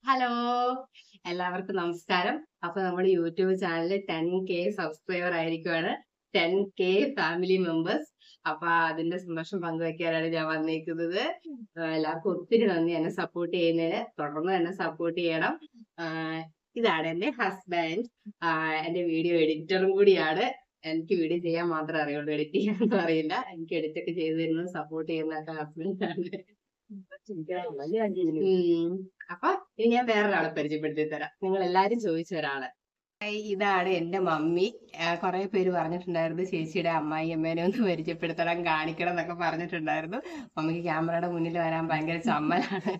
Hello, എല്ലാവർക്കും നമസ്കാരം. അപ്പൊ നമ്മുടെ യൂട്യൂബ് ചാനലിൽ 10K subscriber ആയിരിക്കുവാണ്, 10K family members. അപ്പൊ അതിന്റെ സന്തോഷം പങ്കുവെക്കാനാണ് ഞാൻ വന്നിരിക്കുന്നത്. എല്ലാവർക്കും ഒത്തിരി നന്ദി എന്നെ സപ്പോർട്ട് ചെയ്യുന്നതിന്. തുടർന്ന് എന്നെ സപ്പോർട്ട് ചെയ്യണം. ഇതാണ് എന്റെ ഹസ്ബൻഡ്, എന്റെ വീഡിയോ എഡിറ്ററും കൂടിയാണ്. എനിക്ക് വീഡിയോ ചെയ്യാൻ മാത്രമേ അറിയുള്ളൂ, എഡിറ്റ് ചെയ്യാനൊന്നും അറിയില്ല. എനിക്ക് എഡിറ്റ് ഒക്കെ ചെയ്ത് തരുന്നത് സപ്പോർട്ട് ചെയ്യുന്നതൊക്കെ ഹസ്ബൻഡാണ്. അപ്പൊ ഇനി ഞാൻ വേറൊരാളെ പരിചയപ്പെടുത്തി തരാം. നിങ്ങൾ എല്ലാരും ചോദിച്ച ഒരാള്. ഇതാണ് എന്റെ മമ്മി. കുറെ പേര് പറഞ്ഞിട്ടുണ്ടായിരുന്നു ചേച്ചിയുടെ അമ്മായിയമ്മേനെ ഒന്ന് പരിചയപ്പെടുത്തണം, കാണിക്കണം എന്നൊക്കെ പറഞ്ഞിട്ടുണ്ടായിരുന്നു. മമ്മിക്ക് ക്യാമറയുടെ മുന്നിൽ വരാൻ ഭയങ്കര ചമ്മലാണ്.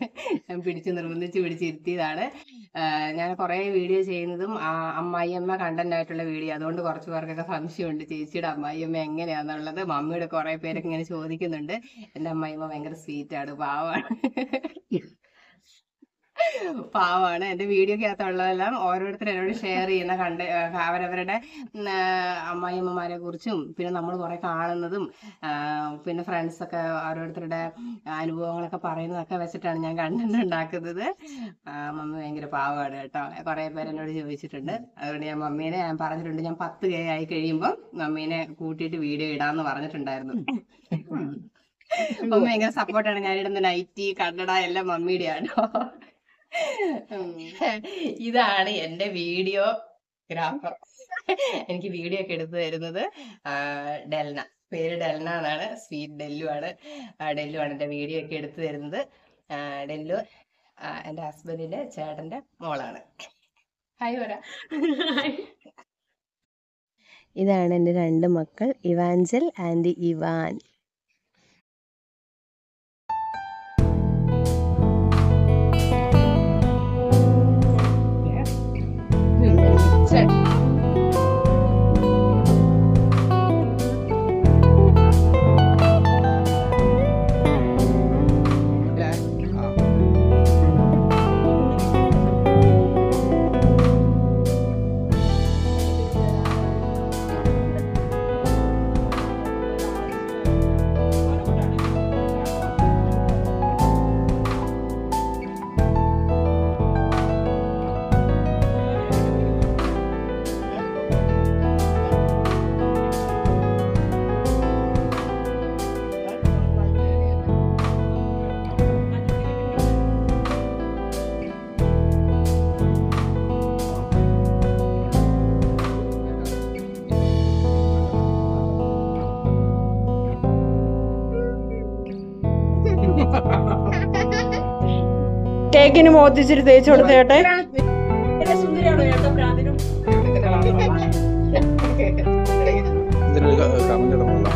ഞാൻ നിർബന്ധിച്ച് പിടിച്ചിരുത്തിയതാണ്. ഞാൻ കുറെ വീഡിയോ ചെയ്യുന്നതും അമ്മായിയമ്മ കണ്ടന്റ് ആയിട്ടുള്ള വീഡിയോ. അതുകൊണ്ട് കുറച്ച് പേർക്കൊക്കെ സംശയമുണ്ട് ചേച്ചിയുടെ അമ്മായിയമ്മ എങ്ങനെയാന്നുള്ളത്. മമ്മിയുടെ കുറെ പേരൊക്കെ ഇങ്ങനെ ചോദിക്കുന്നുണ്ട്. എന്റെ അമ്മായിയമ്മ ഭയങ്കര സ്വീറ്റാണ്, പാവാണ്. എന്റെ വീഡിയോക്കകത്തുള്ളതെല്ലാം ഓരോരുത്തർ എന്നോട് ഷെയർ ചെയ്യുന്ന അവരവരുടെ അമ്മായിയമ്മമാരെ കുറിച്ചും പിന്നെ നമ്മൾ കുറെ കാണുന്നതും പിന്നെ ഫ്രണ്ട്സൊക്കെ ഓരോരുത്തരുടെ അനുഭവങ്ങളൊക്കെ പറയുന്നതൊക്കെ വെച്ചിട്ടാണ് ഞാൻ കണ്ടന്റ് ഉണ്ടാക്കുന്നത്. മമ്മി ഭയങ്കര പാവാണ് കേട്ടോ. കുറെ പേര് എന്നോട് ചോദിച്ചിട്ടുണ്ട്. അതുകൊണ്ട് ഞാൻ മമ്മീനെ പറഞ്ഞിട്ടുണ്ട്, ഞാൻ 10K ആയി കഴിയുമ്പോൾ മമ്മീനെ കൂട്ടിയിട്ട് വീഡിയോ ഇടാന്ന് പറഞ്ഞിട്ടുണ്ടായിരുന്നു. മമ്മി ഭയങ്കര സപ്പോർട്ടാണ്. ഞാനിടുന്ന നൈറ്റി കണ്ണട എല്ലാം മമ്മിയുടെയാണോ. ഇതാണ് എന്റെ വീഡിയോഗ്രാഫർ. എനിക്ക് വീഡിയോ ഒക്കെ എടുത്തു തരുന്നത് ഡെൽന. പേര് ഡെൽന എന്നാണ്. സ്വീറ്റ് ഡെല്ലു ആണ്. ഡെല്ലു ആണ് എന്റെ വീഡിയോ ഒക്കെ എടുത്തു തരുന്നത്. ഡെല്ലു എന്റെ ഹസ്ബൻഡിന്റെ ചേട്ടന്റെ മോളാണ്. ഹായ് വരാ. ഇതാണ് എൻ്റെ 2 മക്കൾ, ഇവാഞ്ചൽ ആൻഡ് ഇവാൻ. കേക്കിന് മോത്തിച്ചിട്ട് തേച്ച് കൊടുത്തേട്ടെ. ഇതിനൊരു കമന്റ് ഇടണമല്ലോ.